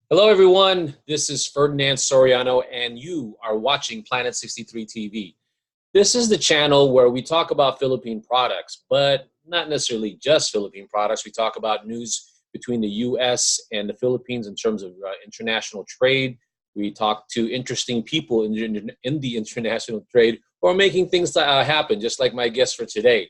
Hello, everyone. This is Ferdinand Soriano, and you are watching Planet 63 TV. This is the channel where we talk about Philippine products, but not necessarily just Philippine products. We talk about news between the U.S. and the Philippines in terms of international trade. We talk to interesting people in the international trade who are making things happen, just like my guest for today.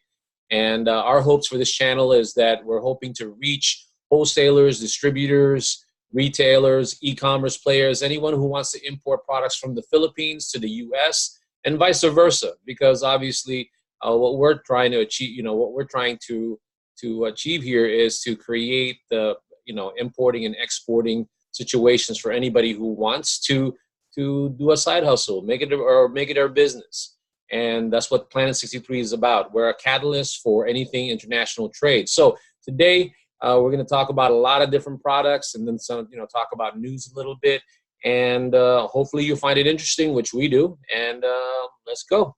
And our hopes for this channel is that we're hoping to reach wholesalers, distributors, retailers, e-commerce players, anyone who wants to import products from the Philippines to the U.S. and vice versa. Because obviously, what we're trying to achieve, what we're trying to achieve here is to create the importing and exporting situations for anybody who wants to do a side hustle, make it their business. And that's what Planet 63 is about. We're a catalyst for anything international trade. So today, we're going to talk about a lot of different products and then some, talk about news a little bit. And hopefully you'll find it interesting, which we do. And let's go.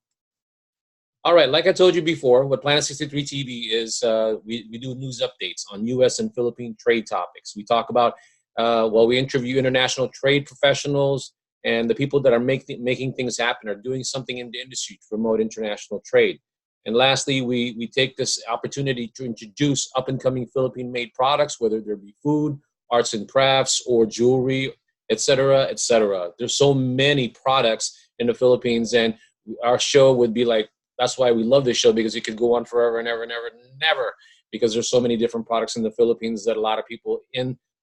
All right, like I told you before, what Planet 63 TV is, we do news updates on U.S. and Philippine trade topics. We talk about, we interview international trade professionals and the people that are making things happen, are doing something in the industry to promote international trade. And lastly, we take this opportunity to introduce up-and-coming Philippine-made products, whether there be food, arts and crafts, or jewelry, et cetera, et cetera. There's so many products in the Philippines, and our show would be like, that's why we love this show, because it could go on forever and ever and ever and never, because there's so many different products in the Philippines that a lot of people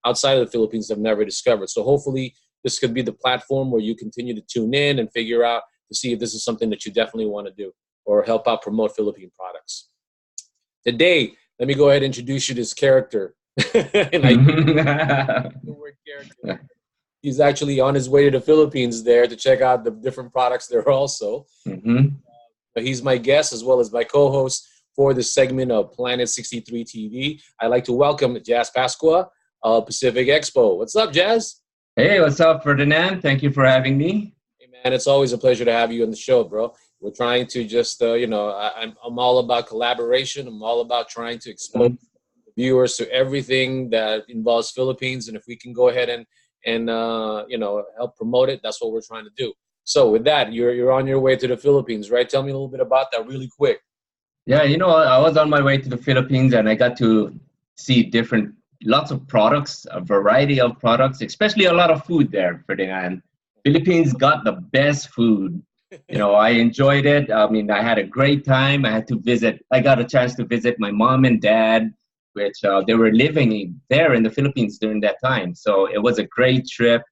outside of the Philippines have never discovered. So hopefully this could be the platform where you continue to tune in and figure out to see if this is something that you definitely want to do or help out promote Philippine products. Today, let me go ahead and introduce you to this character. And I the word character. He's actually on his way to the Philippines there to check out the different products there also. But he's my guest as well as my co-host for this segment of Planet 63 TV. I'd like to welcome Jazz Pasqua of Pacific Expo. What's up, Jazz? Hey, what's up, Ferdinand? Thank you for having me. Hey, man, it's always a pleasure to have you on the show, bro. We're trying to just, I'm all about collaboration. I'm all about trying to expose viewers to everything that involves Philippines. And if we can go ahead and help promote it, that's what we're trying to do. So with that, you're on your way to the Philippines, right? Tell me a little bit about that really quick. Yeah, I was on my way to the Philippines and I got to see lots of products, a variety of products, especially a lot of food there, Ferdinand. Philippines got the best food. I enjoyed it. I mean, I had a great time. I got a chance to visit my mom and dad, which they were living there in the Philippines during that time. So it was a great trip.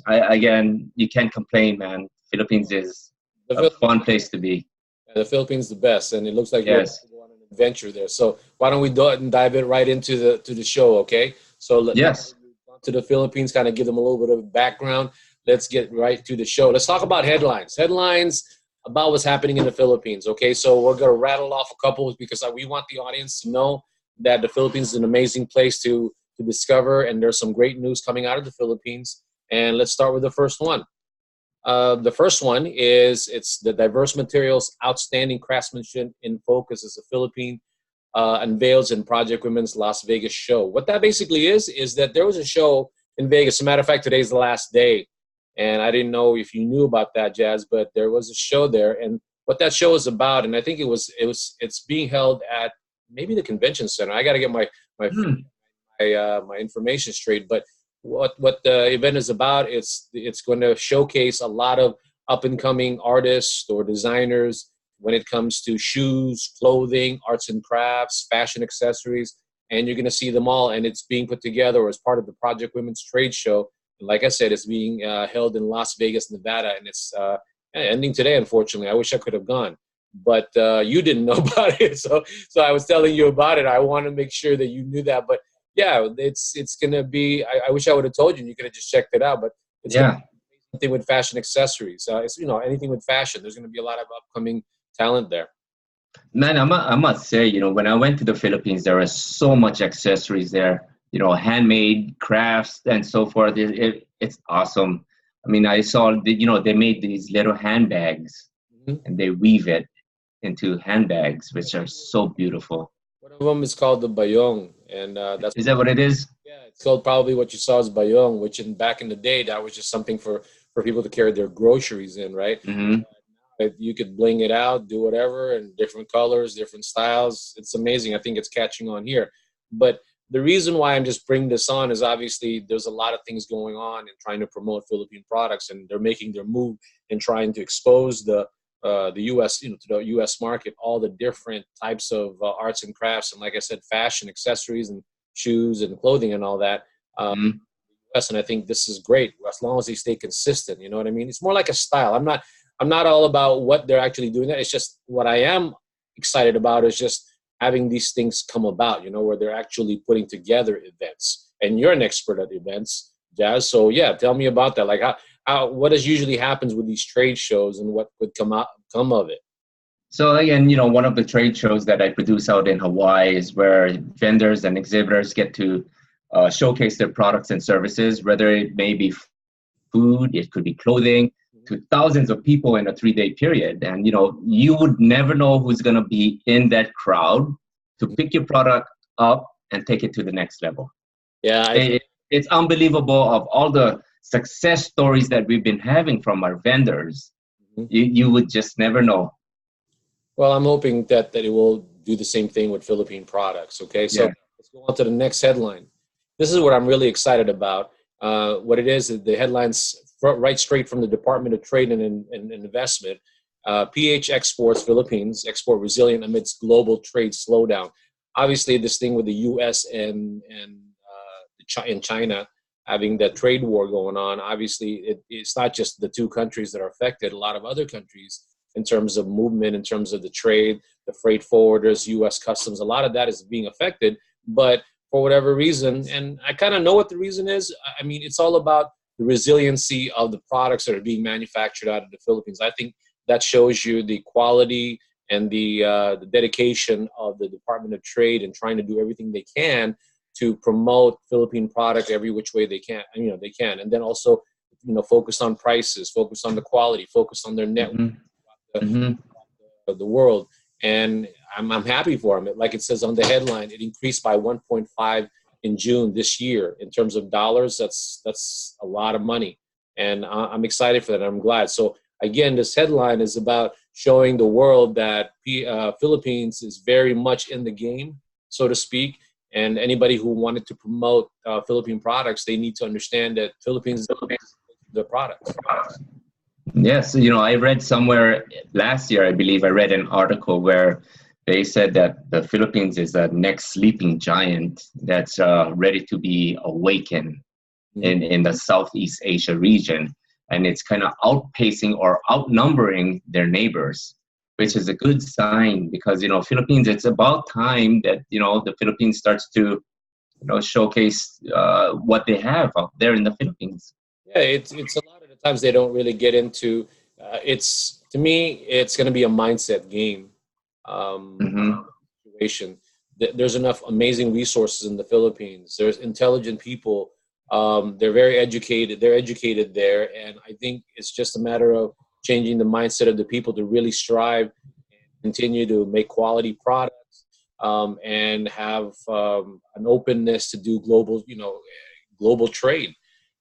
Again, you can't complain, man. Philippines is a fun place to be. The Philippines the best, and it looks like you're going on an adventure there. So why don't we dive it right into the show, okay? So let's to the Philippines, kind of give them a little bit of background. Let's get right to the show. Let's talk about headlines. Headlines about what's happening in the Philippines, okay? So we're going to rattle off a couple because we want the audience to know that the Philippines is an amazing place to discover, and there's some great news coming out of the Philippines. And let's start with the first one. The first one is it's the diverse materials, outstanding craftsmanship in focus as the Philippine unveils in Project Women's Las Vegas show. What that basically is that there was a show in Vegas. As a matter of fact, today's the last day. And I didn't know if you knew about that, Jazz, but there was a show there. And what that show is about, and I think it's being held at maybe the convention center. I got to get my information straight. But what the event is about, it's going to showcase a lot of up-and-coming artists or designers when it comes to shoes, clothing, arts and crafts, fashion accessories, and you're going to see them all. And it's being put together as part of the Project Women's Trade Show. And like I said, it's being held in Las Vegas, Nevada, and it's ending today, unfortunately. I wish I could have gone, but you didn't know about it. So I was telling you about it. I want to make sure that you knew that. But yeah, it's going to be, I wish I would have told you and you could have just checked it out, but it's anything with fashion accessories. It's, anything with fashion. There's going to be a lot of upcoming talent there. Man, I must say, when I went to the Philippines, there was so much accessories there, handmade crafts and so forth. It's awesome. I mean, I saw, they made these little handbags and they weave it into handbags, which are so beautiful. One of them is called the Bayong. And that's is that what it is? Yeah, it's called probably what you saw as bayong, which back in the day, that was just something for people to carry their groceries in, right? Mm-hmm. But you could bling it out, do whatever, and different colors, different styles. It's amazing. I think it's catching on here. But the reason why I'm just bringing this on is obviously there's a lot of things going on and trying to promote Philippine products, and they're making their move and trying to expose the U.S. To the U.S. market, all the different types of arts and crafts, and like I said, fashion, accessories, and shoes and clothing and all that. Mm-hmm. And I think this is great as long as they stay consistent. You know what I mean? It's more like a style. I'm not all about what they're actually doing. It's just what I am excited about is just having these things come about, where they're actually putting together events. And you're an expert at events, Jazz. So yeah, tell me about that. Like what usually happens with these trade shows and what could come of it? So again, one of the trade shows that I produce out in Hawaii is where vendors and exhibitors get to showcase their products and services, whether it may be food, it could be clothing, to thousands of people in a 3-day period. And, you would never know who's going to be in that crowd to pick your product up and take it to the next level. Yeah. It's unbelievable of all the success stories that we've been having from our vendors. Mm-hmm. You would just never know. Well, I'm hoping that it will do the same thing with Philippine products. Okay, so let's go on to the next headline. This is what I'm really excited about. What it is, the headlines right straight from the Department of Trade and Investment. PH exports Philippines export resilient amidst global trade slowdown. Obviously, this thing with the U.S. and China having that trade war going on. Obviously, it's not just the two countries that are affected. A lot of other countries, in terms of movement, in terms of the trade, the freight forwarders, U.S. Customs, a lot of that is being affected. But for whatever reason, and I kind of know what the reason is. I mean, it's all about the resiliency of the products that are being manufactured out of the Philippines. I think that shows you the quality and the dedication of the Department of Trade and trying to do everything they can to promote Philippine product every which way they can. They can, and then also, focus on prices, focus on the quality, focus on their network. Mm-hmm. The world, and I'm happy for them. Like it says on the headline, it increased by 1.5 in June this year in terms of dollars. That's a lot of money, and I'm excited for that. I'm glad. So again, this headline is about showing the world that Philippines is very much in the game, so to speak. And anybody who wanted to promote Philippine products, they need to understand that Philippines is the products. Yes, I read somewhere last year, I believe I read an article where they said that the Philippines is the next sleeping giant that's ready to be awakened in the Southeast Asia region. And it's kind of outpacing or outnumbering their neighbors, which is a good sign because, Philippines, it's about time that, the Philippines starts to, showcase what they have out there in the Philippines. Yeah, it's a lot of the times they don't really get into. To me, it's going to be a mindset game situation. There's enough amazing resources in the Philippines. There's intelligent people. They're very educated. They're educated there, and I think it's just a matter of changing the mindset of the people to really strive and continue to make quality products and have an openness to do global trade.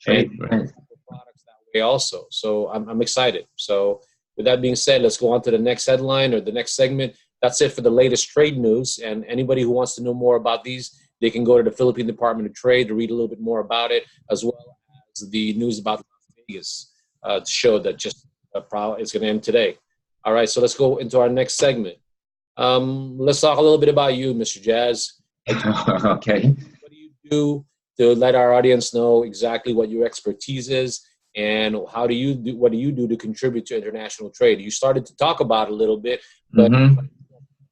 Right. Products that way also. So I'm excited. So with that being said, let's go on to the next headline or the next segment. That's it for the latest trade news. And anybody who wants to know more about these, they can go to the Philippine Department of Trade to read a little bit more about it, as well as the news about Las Vegas show that just it's going to end today. All right, so let's go into our next segment. Let's talk a little bit about you, Mr. Jazz. Okay. What do you do to let our audience know exactly what your expertise is, and what do you do to contribute to international trade? You started to talk about it a little bit, but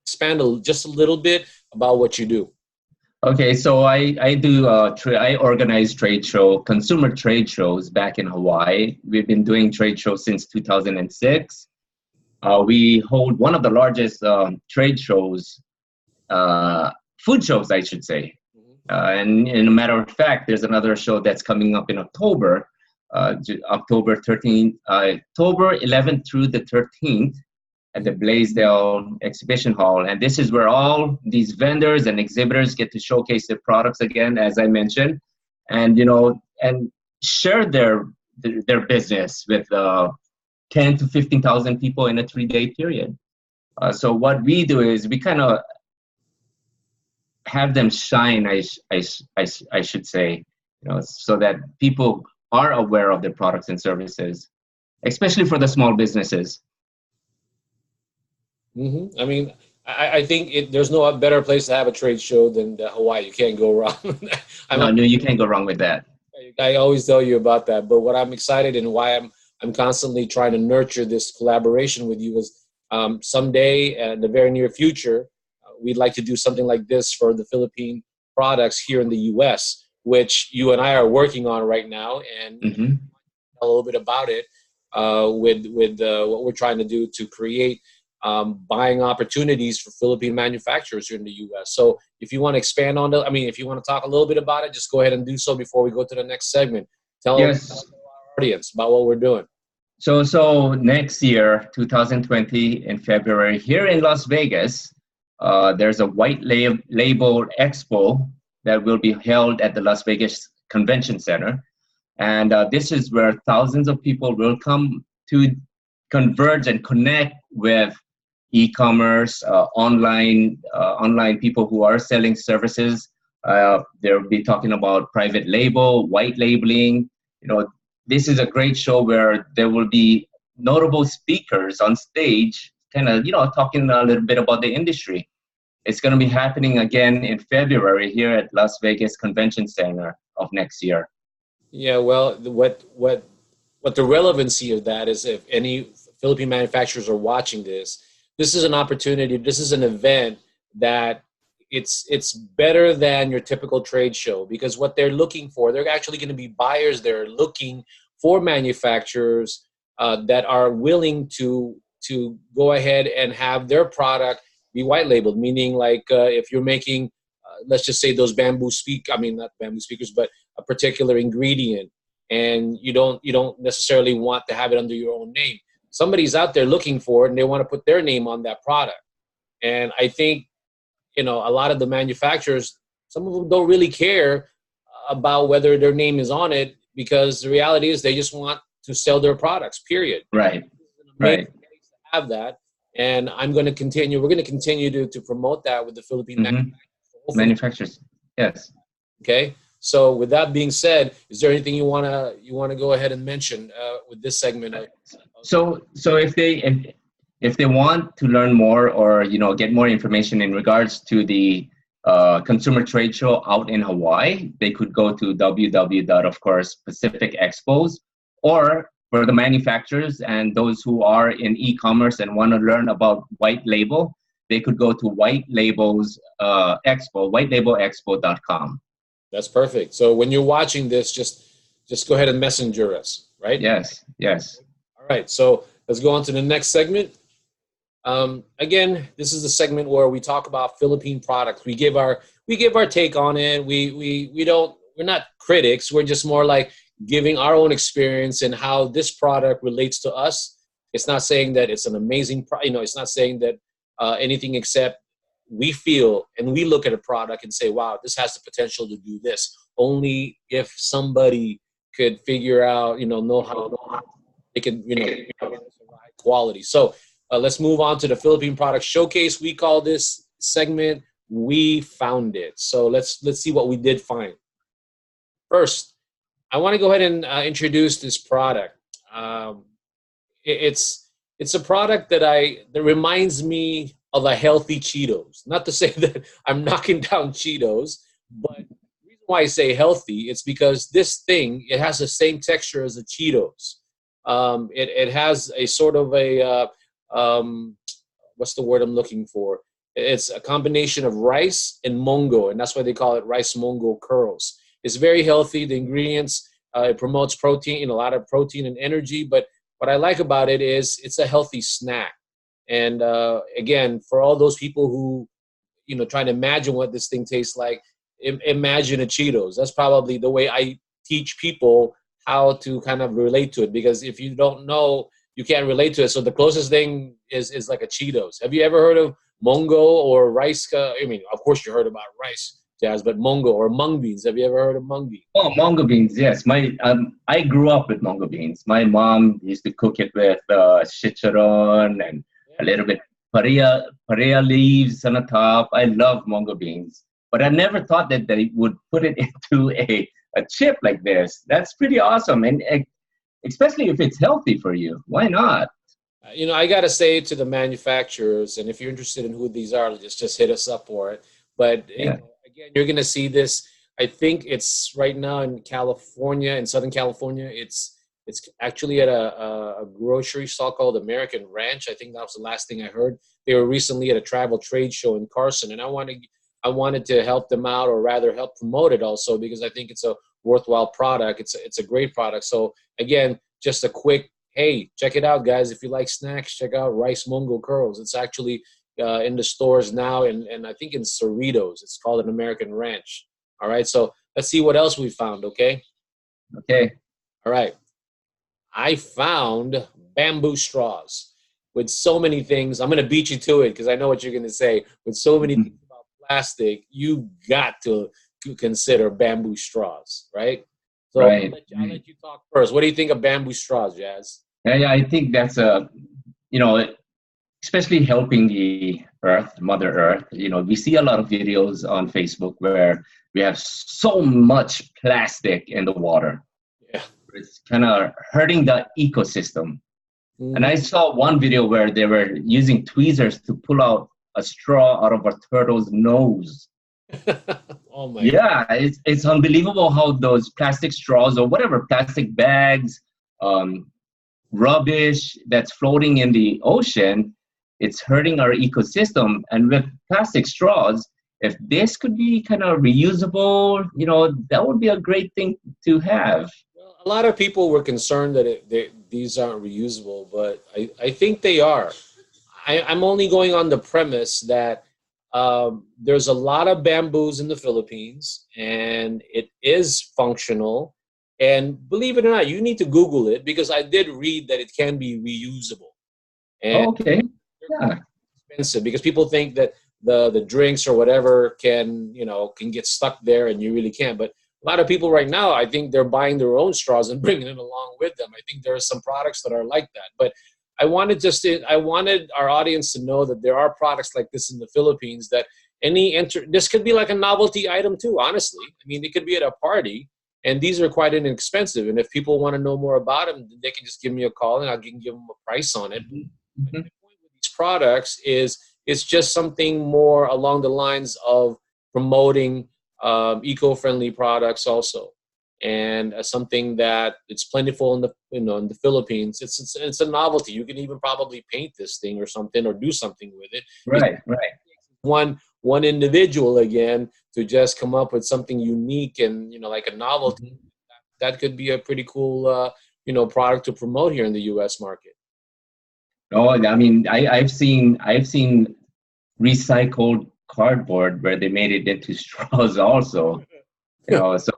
expand just a little bit about what you do. Okay, so I do I organize consumer trade shows back in Hawaii. We've been doing trade shows since 2006. We hold one of the largest trade shows, food shows, I should say. And in a matter of fact, there's another show that's coming up in October, October 11th through the 13th at the Blaisdell Exhibition Hall. And this is where all these vendors and exhibitors get to showcase their products again, as I mentioned. and and share their business with 10 to 15,000 people in a 3-day period. So what we do is we kind of have them shine, I should say, so that people are aware of their products and services, especially for the small businesses. I mean, I think there's no better place to have a trade show than Hawaii. You can't go wrong. No, you can't go wrong with that. I always tell you about that. But what I'm excited and why I'm constantly trying to nurture this collaboration with you is someday in the very near future, we'd like to do something like this for the Philippine products here in the U.S., which you and I are working on right now, and a little bit about it with what we're trying to do to create buying opportunities for Philippine manufacturers here in the U.S. So if you want to expand on that, I mean, if you want to talk a little bit about it, just go ahead and do so before we go to the next segment. Tell our audience about what we're doing. So next year, 2020, in February, here in Las Vegas, there's a white label expo that will be held at the Las Vegas Convention Center. And this is where thousands of people will come to converge and connect with e-commerce, online people who are selling services. They'll be talking about private label, white labeling. This is a great show where there will be notable speakers on stage, kind of, talking a little bit about the industry. It's going to be happening again in February here at Las Vegas Convention Center of next year. Yeah, well, what the relevancy of that is, if any Philippine manufacturers are watching this is an opportunity. This is an event that it's better than your typical trade show, because what they're looking for, they're actually going to be buyers. They're looking for manufacturers that are willing to go ahead and have their product be white labeled, meaning like if you're making, let's just say those not bamboo speakers, but a particular ingredient, and you don't necessarily want to have it under your own name. Somebody's out there looking for it and they want to put their name on that product. And I think, a lot of the manufacturers, some of them don't really care about whether their name is on it, because the reality is they just want to sell their products, period. Right. Right. Have that. And we're going to continue to promote that with the Philippine manufacturers. Yes. Okay. So with that being said, is there anything you want to go ahead and mention with this segment? So if they want to learn more or get more information in regards to the consumer trade show out in Hawaii, they could go to Pacific Expos, or for the manufacturers and those who are in e-commerce and want to learn about white label, they could go to whitelabelexpo.com. That's perfect. So when you're watching this, just go ahead and messenger us, right? Yes. All right. So let's go on to the next segment. Again, this is the segment where we talk about Philippine products. We give our take on it. We're not critics. We're just more like giving our own experience and how this product relates to us. It's not saying that it's an amazing it's not saying that anything, except we feel and we look at a product and say, wow, this has the potential to do this. Only if somebody could figure out, know how they could, high quality. So let's move on to the Philippine Product Showcase. We call this segment We Found It. So let's see what we did find. First, I want to go ahead and introduce this product. It's a product that reminds me of a healthy Cheetos. Not to say that I'm knocking down Cheetos, but the reason why I say healthy, it's because this thing, it has the same texture as the Cheetos. It has a sort of a what's the word I'm looking for? It's a combination of rice and mongo, and that's why they call it rice mongo curls. It's very healthy. The ingredients, it promotes protein, a lot of protein and energy. But what I like about it is it's a healthy snack. And again, for all those people who, trying to imagine what this thing tastes like, imagine a Cheetos. That's probably the way I teach people how to kind of relate to it. Because if you don't know, you can't relate to it. So the closest thing is like a Cheetos. Have you ever heard of mongo or rice? Of course you heard about rice. Jazz, but mungo or mung beans. Have you ever heard of mung beans? Oh, mango beans, yes. I grew up with mango beans. My mom used to cook it with chicharron and a little bit paria leaves on the top. I love mango beans, but I never thought that they would put it into a chip like this. That's pretty awesome, and especially if it's healthy for you. Why not? You know, I got to say to the manufacturers, and if you're interested in who these are, just hit us up for it. But you Yeah. know, again, you're going to see this. I think it's right now in California, in Southern California. It's actually at a grocery store called American Ranch. I think that was the last thing I heard. They were recently at a travel trade show in Carson, and I wanted to help them out, or rather help promote it also, because I think it's a worthwhile product. It's a great product. So again, just a quick, hey, check it out, guys. If you like snacks, check out Rice Mungo Curls. It's actually in the stores now, and I think in Cerritos. It's called an American Ranch. All right, so let's see what else we found, okay? Okay. All right. I found bamboo straws with so many things. I'm going to beat you to it because I know what you're going to say. With so many things about plastic, you got to consider bamboo straws, right? So Right. I'll let you talk first. What do you think of bamboo straws, Jazz? Yeah, I think that's especially helping the earth, Mother Earth. We see a lot of videos on Facebook where we have so much plastic in the water. Yeah. It's kind of hurting the ecosystem. And I Mhm. saw one video where they were using tweezers to pull out a straw out of a turtle's nose. Oh my God. Yeah, it's unbelievable how those plastic straws or whatever plastic bags, rubbish that's floating in the ocean, it's hurting our ecosystem. And with plastic straws, if this could be kind of reusable, that would be a great thing to have. Well, a lot of people were concerned that these aren't reusable, but I think they are. I'm only going on the premise that there's a lot of bamboos in the Philippines, and it is functional. And believe it or not, you need to Google it because I did read that it can be reusable. And Oh, okay. they're quite Yeah. expensive because people think that the drinks or whatever can get stuck there, and you really can't. But a lot of people right now, I think they're buying their own straws and bringing it along with them. I think there are some products that are like that. But I wanted our audience to know that there are products like this in the Philippines that this could be like a novelty item too. Honestly, I mean, it could be at a party, and these are quite inexpensive. And if people want to know more about them, they can just give me a call, and I can give them a price on it. Mhm. My Mhm. point with these products is it's just something more along the lines of promoting eco-friendly products also, and something that it's plentiful in the Philippines. It's a novelty. You can even probably paint this thing or something, or do something with it. It's Right, right. one individual again to just come up with something unique and like a novelty Mhm. that could be a pretty cool product to promote here in the U.S. market. Oh, I mean, I've seen recycled cardboard where they made it into straws also. So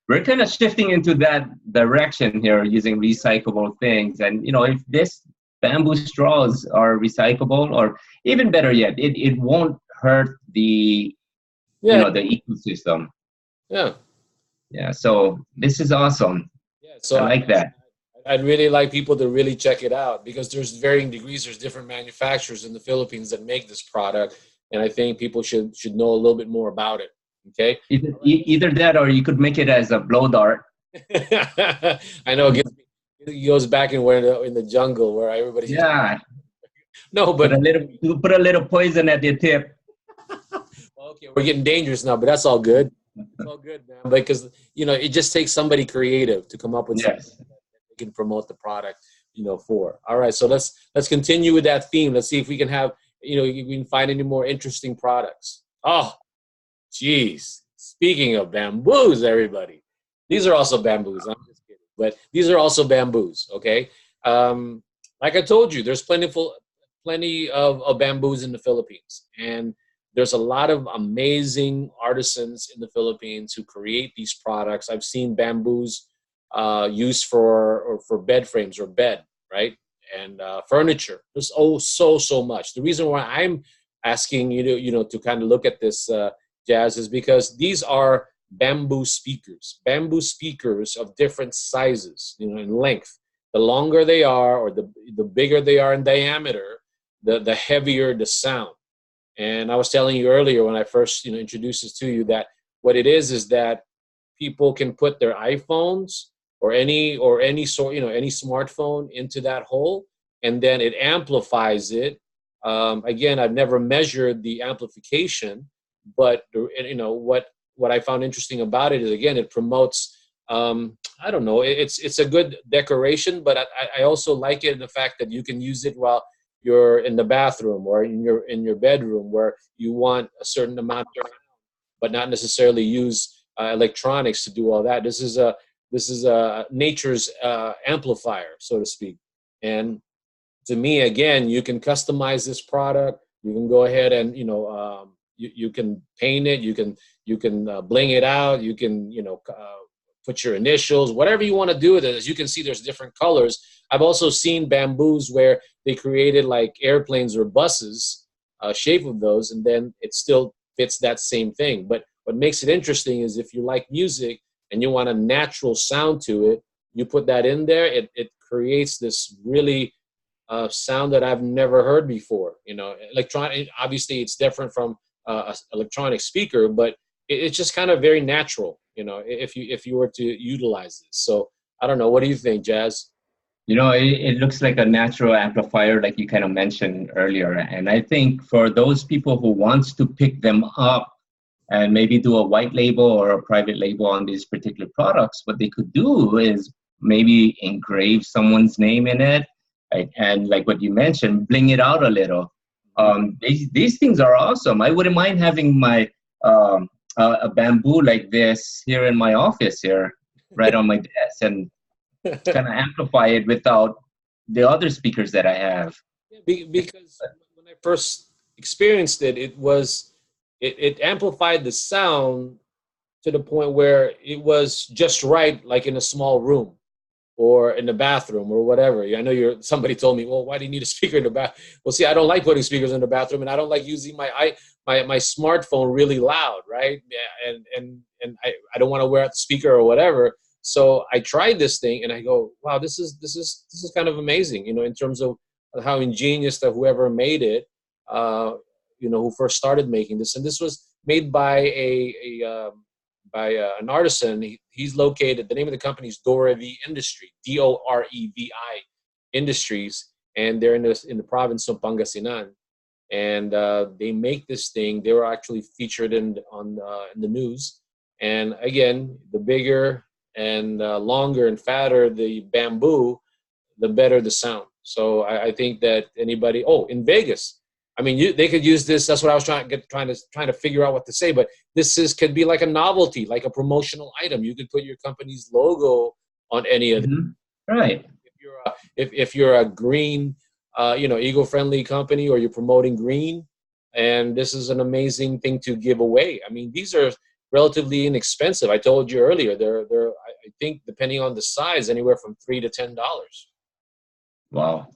we're kind of shifting into that direction here using recyclable things. And if this bamboo straws are recyclable, or even better yet, it won't hurt Yeah, the ecosystem. yeah, Yeah, so this is awesome. yeah. I So like that. I'd really like people to really check it out because there's varying degrees. There's different manufacturers in the Philippines that make this product, and I think people should know a little bit more about it. Okay. Either that, or you could make it as a blow dart. I know it goes back in where in the jungle where everybody's just Yeah, no, put but a little put a little poison at the tip. okay, we're getting dangerous now, but that's all good. It's all good, man. Because it just takes somebody creative to come up with something Yes. that they can promote the product, for. All right, so let's continue with that theme. Let's see if we can have, we can find any more interesting products. Oh, geez. Speaking of bamboos, everybody, these are also bamboos. I'm just kidding, but these are also bamboos. Okay, um, like I told you, there's plenty of bamboos in the Philippines, and there's a lot of amazing artisans in the Philippines who create these products. I've seen bamboos used for bed frames or bed, right, and furniture. There's so much. The reason why I'm asking you to kind of look at this. Jazz, is because these are bamboo speakers of different sizes, you know, in length. The longer they are, or the bigger they are in diameter, the heavier the sound. And I was telling you earlier when I first, you know, introduced this to you, that what it is that people can put their iPhones or any sort, you know, any smartphone into that hole, and then it amplifies it. Again, I've never measured the amplification, but you know what I found interesting about it is, again, it promotes. I don't know. It's a good decoration, but I also like it in the fact that you can use it while you're in the bathroom or in your bedroom, where you want a certain amount of, but not necessarily use electronics to do all that. This is nature's amplifier, so to speak. And to me, again, you can customize this product. You can go ahead and, you know, you can paint it. You can bling it out. You can, you know, put your initials, whatever you want to do with it. As you can see, there's different colors. I've also seen bamboos where they created like airplanes or buses, shape of those, and then it still fits that same thing. But what makes it interesting is if you like music and you want a natural sound to it, you put that in there, it creates this really sound that I've never heard before. You know, electronic, obviously it's different from a electronic speaker, but it's just kind of very natural, you know, if you were to utilize this. So I don't know. What do you think, Jazz? You know, it looks like a natural amplifier, like you kind of mentioned earlier. And I think for those people who wants to pick them up and maybe do a white label or a private label on these particular products, what they could do is maybe engrave someone's name in it, right? And like what you mentioned, bling it out a little. These things are awesome. I wouldn't mind having my a bamboo like this here in my office here, right on my desk, and kind of amplify it without the other speakers that I have. Because when I first experienced it, it amplified the sound to the point where it was just right, like in a small room or in the bathroom or whatever. I know somebody told me, well, why do you need a speaker in the bath? Well, see, I don't like putting speakers in the bathroom, and I don't like using my smartphone really loud, right? Yeah, and I don't want to wear out the speaker or whatever. So I tried this thing and I go, wow, this is kind of amazing, you know, in terms of how ingenious that whoever made it, you know, who first started making this. And this was made by an artisan. He's located, the name of the company is Dorevi Industry, Dorevi Industries, and they're in the province of Pangasinan. And they make this thing. They were actually featured in the news. And again, the bigger and longer and fatter the bamboo, the better the sound. So I think that anybody, in Vegas, I mean, they could use this. That's what I was trying to figure out what to say. But could be like a novelty, like a promotional item. You could put your company's logo on any of them. Right. If you're a green, you know, eco-friendly company, or you're promoting green, and this is an amazing thing to give away. I mean, these are relatively inexpensive. I told you earlier, they're I think, depending on the size, anywhere from $3 to $10. Wow.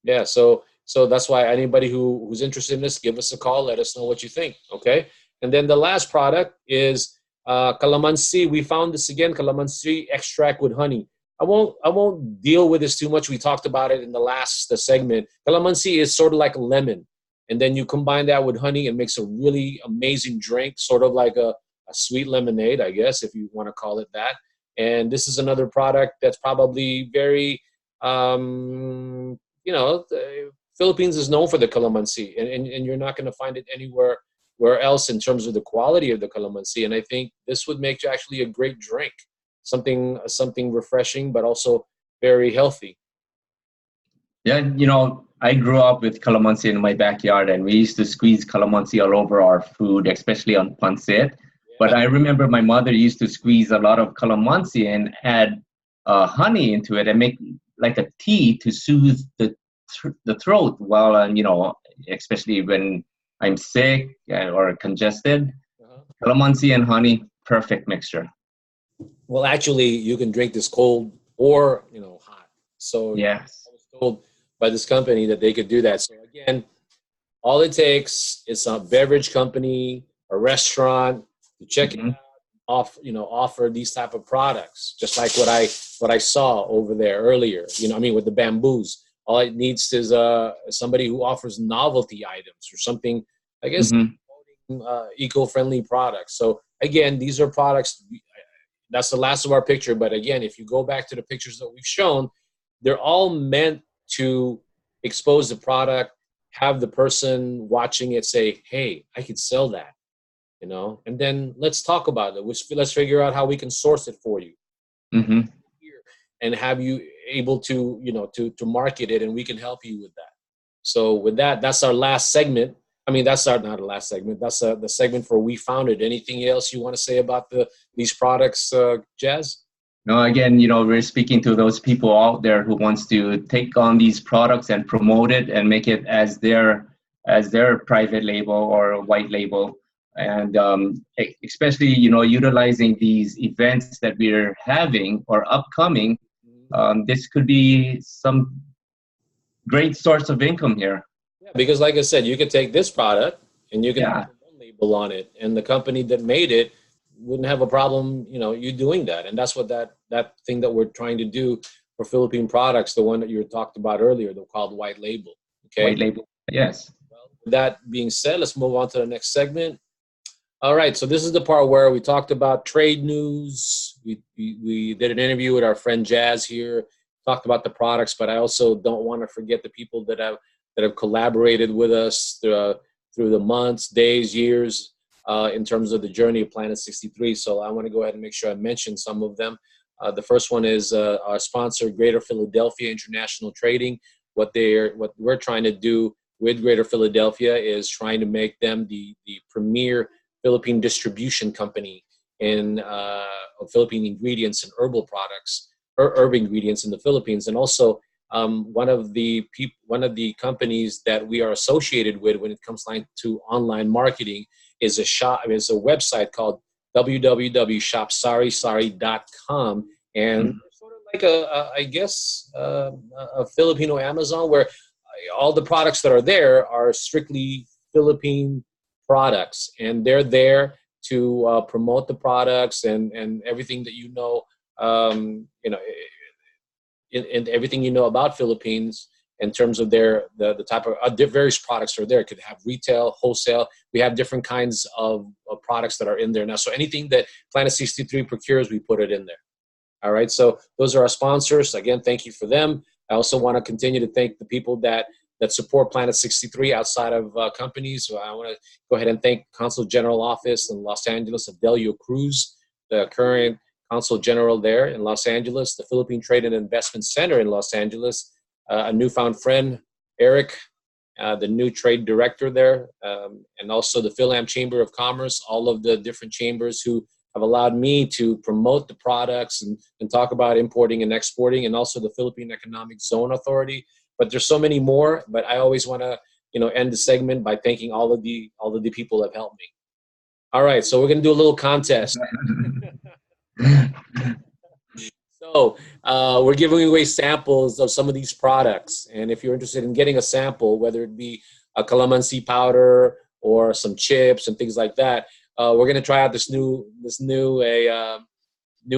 Yeah, so that's why anybody who's interested in this, give us a call. Let us know what you think. Okay, and then the last product is Calamansi. We found this again, Calamansi Extract with honey. I won't deal with this too much. We talked about it in the last segment. Calamansi is sort of like a lemon, and then you combine that with honey and makes a really amazing drink, sort of like a sweet lemonade, I guess, if you want to call it that. And this is another product that's probably very, you know, the Philippines is known for the calamansi, and you're not going to find it anywhere else in terms of the quality of the calamansi. And I think this would make actually a great drink, something refreshing, but also very healthy. Yeah, you know, I grew up with calamansi in my backyard, and we used to squeeze calamansi all over our food, especially on pancit. But I remember my mother used to squeeze a lot of calamansi and add honey into it and make like a tea to soothe the throat while I'm, you know, especially when I'm sick or congested. Calamansi and honey, perfect mixture. Well, actually, you can drink this cold or, you know, hot. So yes, I was told by this company that they could do that. So again, all it takes is a beverage company a restaurant to check it Mm-hmm. off, offer these type of products, just like what I saw over there earlier. I mean, with the bamboos, all it needs is somebody who offers novelty items or something. I guess Mm-hmm. eco-friendly products. So again, these are products. That's the last of our picture. But again, if you go back to the pictures that we've shown, they're all meant to expose the product, have the person watching it say, "Hey, I could sell that." And then let's talk about it. Let's figure out how we can source it for you Mm-hmm. and have you able to, to market it, and we can help you with that. So with that, that's our last segment. I mean, that's our not the last segment. That's the segment for We Found It. Anything else you want to say about these products, Jazz? No, again, we're speaking to those people out there who wants to take on these products and promote it and make it as their private label or white label, and especially utilizing these events that we're having or upcoming. This could be some great source of income here. Yeah, because like I said, you could take this product and you can Yeah. put your own label on it, and the company that made it wouldn't have a problem, you doing that. And that's what that thing that we're trying to do for Philippine products, the one that you talked about earlier, they're called white label. Okay. White label. Yes. Well, with that being said, let's move on to the next segment. All right, so this is the part where we talked about trade news. We did an interview with our friend Jazz here, talked about the products, but I also don't want to forget the people that have collaborated with us through the months, days, years, in terms of the journey of Planet 63. So I want to go ahead and make sure I mention some of them. The first one is our sponsor, Greater Philadelphia International Trading. What we're trying to do with Greater Philadelphia is trying to make them the premier Philippine distribution company in Philippine ingredients and herbal products or herb ingredients in the Philippines. And also one of the companies that we are associated with when it comes to online marketing is a website called www.shopsarisari.com, and sort of like a Filipino Amazon, where all the products that are there are strictly Philippine products, and they're there to promote the products and everything that in everything about Philippines in terms of the type of various products are there. It could have retail, wholesale. We have different kinds of products that are in there now. So anything that Planet 63 procures, we put it in there. All right. So those are our sponsors. Again, thank you for them. I also want to continue to thank the people that support Planet 63 outside of companies. So I want to go ahead and thank Consul General Office in Los Angeles of Delio Cruz, the current Consul General there in Los Angeles, the Philippine Trade and Investment Center in Los Angeles, a newfound friend, Eric, the new trade director there, and also the Philam Chamber of Commerce, all of the different chambers who have allowed me to promote the products and talk about importing and exporting, and also the Philippine Economic Zone Authority. But there's so many more, but I always want to, end the segment by thanking all of the people that have helped me. All right, so we're going to do a little contest. So we're giving away samples of some of these products, and if you're interested in getting a sample, whether it be a calamansi powder or some chips and things like that, we're going to try out this new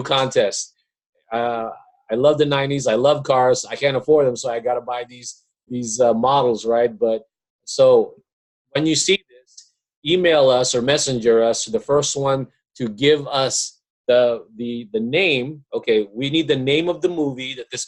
contest. I love the 90s. I love cars. I can't afford them, so I got to buy these models, right? But so when you see this, email us or messenger us, the first one to give us the name. Okay, we need the name of the movie that this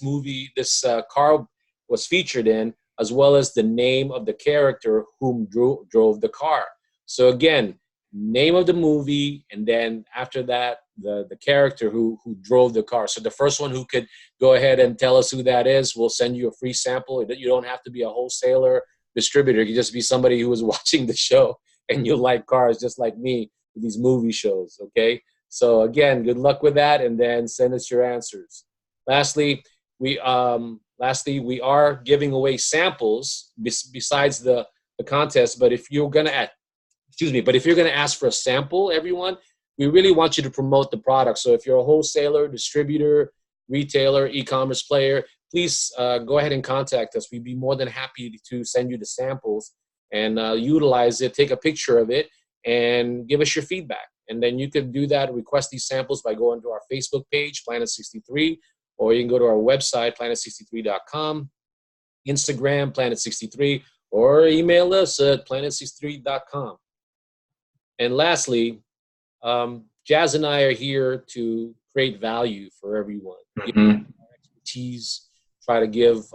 car was featured in, as well as the name of the character whom drove the car. So again, name of the movie, and then after that, the character who drove the car. So the first one who could go ahead and tell us who that is, we'll send you a free sample. You don't have to be a wholesaler, distributor. You can just be somebody who was watching the show and you like cars just like me with these movie shows, okay? So again, good luck with that, and then send us your answers. Lastly, we are giving away samples besides the contest, but if you're gonna ask for a sample, everyone, we really want you to promote the product. So if you're a wholesaler, distributor, retailer, e-commerce player, please go ahead and contact us. We'd be more than happy to send you the samples and utilize it, take a picture of it, and give us your feedback. And then you could do that, request these samples by going to our Facebook page, Planet63, or you can go to our website, planet63.com, Instagram, Planet63, or email us at planet63.com. And lastly, Jazz and I are here to create value for everyone. Give our expertise, try to give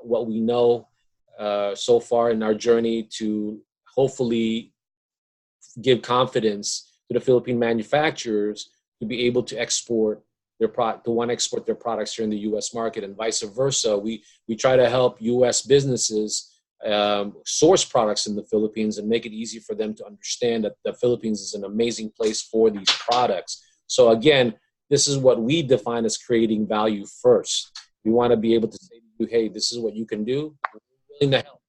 what we know so far in our journey to hopefully give confidence to the Philippine manufacturers to be able to export their export their products here in the U.S. market, and vice versa. We try to help U.S. businesses source products in the Philippines and make it easy for them to understand that the Philippines is an amazing place for these products. So again, this is what we define as creating value first. We want to be able to say to you, hey, this is what you can do. We're willing to help.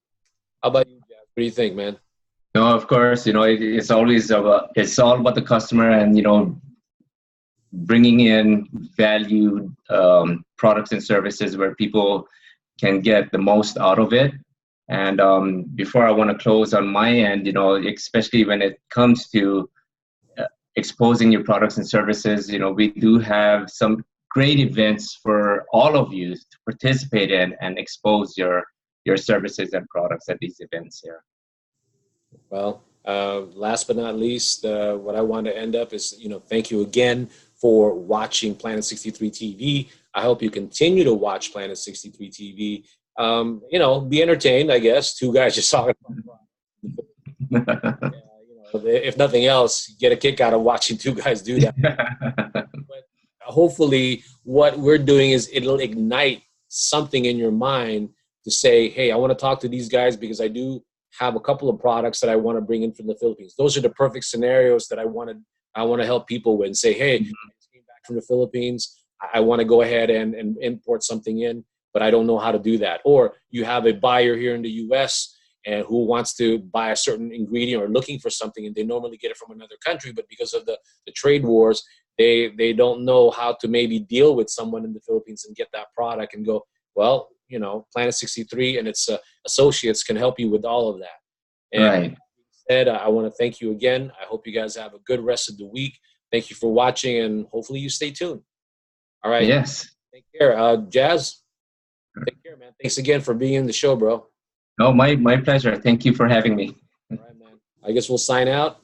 How about you, Jazz? What do you think, man? No, of course, it's always it's all about the customer, and bringing in valued products and services where people can get the most out of it. And before I want to close on my end, especially when it comes to exposing your products and services, we do have some great events for all of you to participate in and expose your services and products at these events here. Well, last but not least, what I want to end up is, thank you again for watching Planet63 TV. I hope you continue to watch Planet63 TV. Be entertained, I guess. Two guys just talking about if nothing else, get a kick out of watching two guys do that. But hopefully what we're doing is it'll ignite something in your mind to say, hey, I want to talk to these guys because I do have a couple of products that I want to bring in from the Philippines. Those are the perfect scenarios that I want to help people with and say, hey, I just came back from the Philippines. I want to go ahead and import something in, but I don't know how to do that. Or you have a buyer here in the U.S. and who wants to buy a certain ingredient or looking for something, and they normally get it from another country, but because of the trade wars, they don't know how to maybe deal with someone in the Philippines and get that product and go, well, Planet63 and its associates can help you with all of that. And right. Ed, I want to thank you again. I hope you guys have a good rest of the week. Thank you for watching, and hopefully you stay tuned. All right. Yes. Take care. Jazz, take care, man. Thanks again for being in the show, bro. No, my pleasure. Thank you for having me. All right, man. I guess we'll sign out.